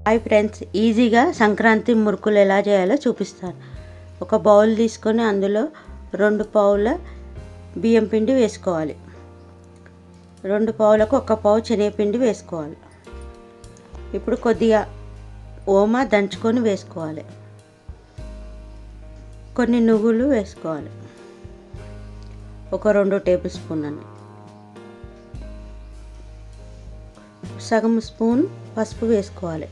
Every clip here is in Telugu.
హాయ్ ఫ్రెండ్స్, ఈజీగా సంక్రాంతి మురుకులు ఎలా చేయాలో చూపిస్తాను. ఒక బౌల్ తీసుకొని అందులో 2 పావుల బియ్యం పిండి వేసుకోవాలి. 2 పావులకు 1 పావు శనగపిండి వేసుకోవాలి. ఇప్పుడు కొద్దిగా ఓమా దంచుకొని వేసుకోవాలి. కొన్ని నువ్వులు వేసుకోవాలి. ఒక 2 టేబుల్ స్పూన్లు. సగం స్పూన్ పసుపు వేసుకోవాలి.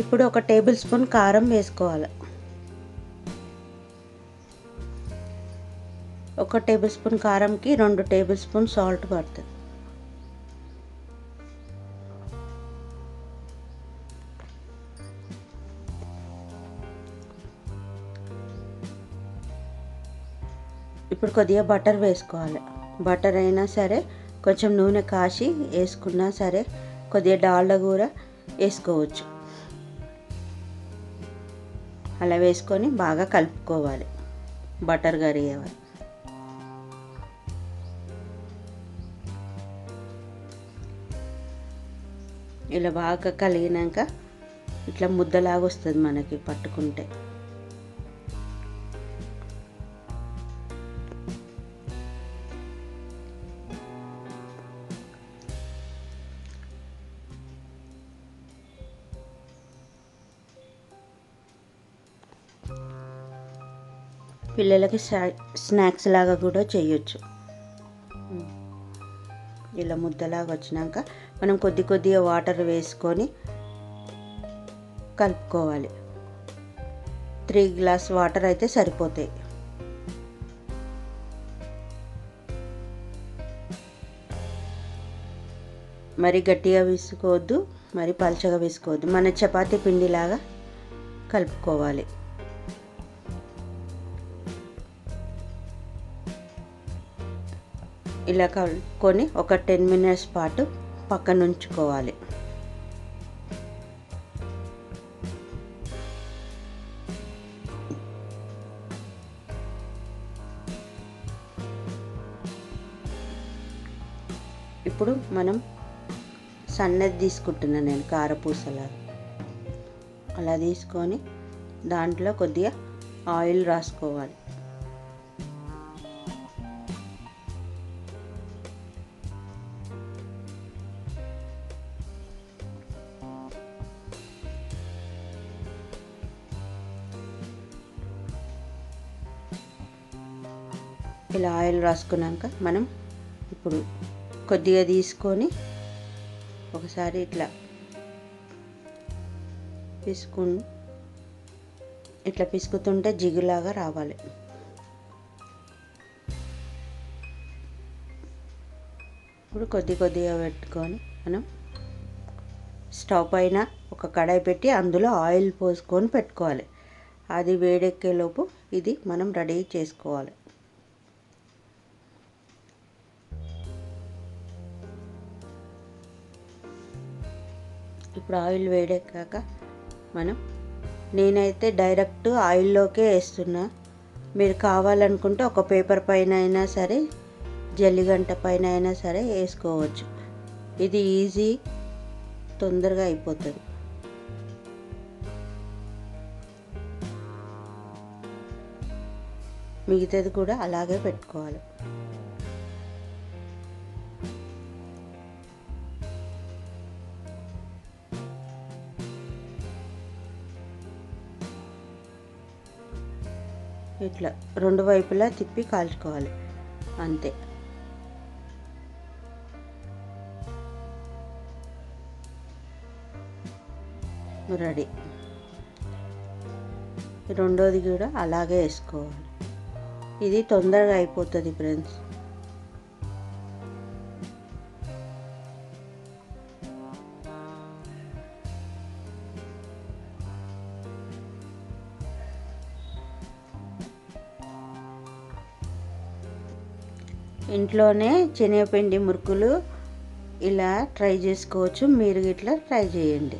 ఇప్పుడు 1 టేబుల్ స్పూన్ కారం వేసుకోవాలి. 1 టేబుల్ స్పూన్ కారంకి 2 టేబుల్ స్పూన్ సాల్ట్ పడుతుంది. ఇప్పుడు కొద్దిగా బటర్ వేసుకోవాలి. బటర్ అయినా సరే, కొంచెం నూనె కాచి వేసుకున్నా సరే, కొద్దిగా డాల్డా కూడా వేసుకోవచ్చు. అలా వేసుకొని బాగా కలుపుకోవాలి. బటర్ కరిగేవాలి. ఇలా బాగా కలిగినాక ఇట్లా ముద్దలాగా వస్తుంది మనకి పట్టుకుంటే. పిల్లలకి స్నాక్స్ లాగా కూడా చేయొచ్చు. ఇలా ముద్దలాగా వచ్చినాక మనం కొద్దిగా వాటర్ వేసుకొని కలుపుకోవాలి. 3 గ్లాస్ వాటర్ అయితే సరిపోతాయి. మరి గట్టిగా వేసుకోవద్దు, మరి పలచగా వేసుకోవద్దు. మన చపాతీ పిండిలాగా కలుపుకోవాలి. ఇలా కలుపుకొని ఒక 10 మినిట్స్ పాటు పక్కన ఉంచుకోవాలి. ఇప్పుడు మనం సన్నది తీసుకుంటున్నాను నేను, కారపూసలా. అలా తీసుకొని దాంట్లో కొద్దిగా ఆయిల్ రాసుకోవాలి. ఇలా ఆయిల్ రాసుకున్నాక మనం ఇప్పుడు కొద్దిగా తీసుకొని ఒకసారి ఇట్లా పిసుకుతుంటే జిగులాగా రావాలి. ఇప్పుడు కొద్దిగా పెట్టుకొని మనం స్టవ్ పైన ఒక కడాయి పెట్టి అందులో ఆయిల్ పోసుకొని పెట్టుకోవాలి. అది వేడెక్కేలోపు ఇది మనం రెడీ చేసుకోవాలి. ఇప్పుడు ఆయిల్ వేడెక్కాక నేనైతే డైరెక్ట్ ఆయిల్లోకే వేస్తున్నా. మీరు కావాలనుకుంటే ఒక పేపర్ పైన అయినా సరే, జల్లిగంట పైన అయినా సరే వేసుకోవచ్చు. ఇది ఈజీ, తొందరగా అయిపోతుంది. మిగతాది కూడా అలాగే పెట్టుకోవాలి. ఇట్లా 2 వైపులా తిప్పి కాల్చుకోవాలి. అంతే. రెడీ. రెండోది కూడా అలాగే వేసుకోవాలి. ఇది తొందరగా అయిపోతుంది ఫ్రెండ్స్. ఇంట్లోనే శనగపిండి మురుకులు ఇలా ట్రై చేసుకోవచ్చు. మీరు ఇట్లా ట్రై చేయండి.